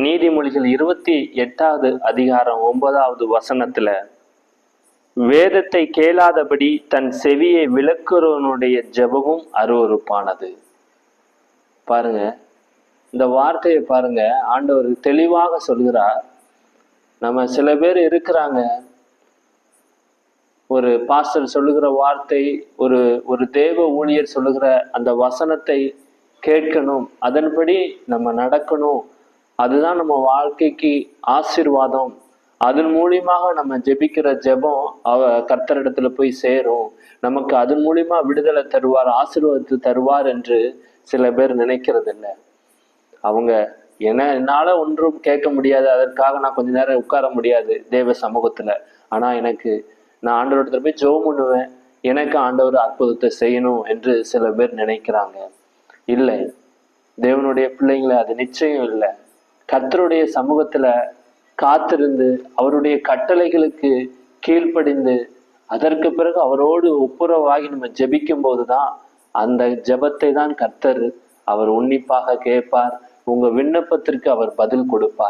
நீதிமொழிகள் 28வது அதிகாரம் 9வது வசனத்துல, வேதத்தை கேளாதபடி தன் செவியை விலக்குறவனுடைய ஜெபமும் அருவருப்பானது. பாருங்க, இந்த வார்த்தையை பாருங்க, ஆண்டவர் தெளிவாக சொல்கிறார். நம்ம சில பேர் இருக்கிறாங்க, ஒரு பாஸ்டர் சொல்லுகிற வார்த்தை, ஒரு தேவ ஊழியர் சொல்லுகிற அந்த வசனத்தை கேட்கணும், அதன்படி நம்ம நடக்கணும், அதுதான் நம்ம வாழ்க்கைக்கு ஆசீர்வாதம், அதன் மூலியமாக நம்ம ஜெபிக்கிற ஜெபம் கர்த்தரிடத்துல போய் சேரும், நமக்கு அதன் மூலியமா விடுதலை தருவார், ஆசீர்வாதத்தை தருவார் என்று சில பேர் நினைக்கிறது இல்லை. அவங்க என்னால ஒன்றும் கேட்க முடியாது, அதற்காக நான் கொஞ்ச நேரம் உட்கார முடியாது தேவ சமூகத்துல, ஆனா நான் ஆண்டவரிடத்துல போய் ஜெபம் பண்ணுவேன், எனக்கு ஆண்டவர் அற்புதத்தை செய்யணும் என்று சில பேர் நினைக்கிறாங்க. இல்லை, தேவனுடைய பிள்ளைங்களை அது நிச்சயம் இல்லை. கர்த்தருடைய சமூகத்துல காத்திருந்து அவருடைய கட்டளைகளுக்கு கீழ்ப்படிந்து அதற்கு பிறகு அவரோடு ஒப்புரவாகி நம்ம ஜெபிக்கும் போதுதான் அந்த ஜெபத்தை தான் கர்த்தர் அவர் உன்னிப்பாக கேட்பார். உங்க விண்ணப்பத்திற்கு அவர் பதில் கொடுப்பார்.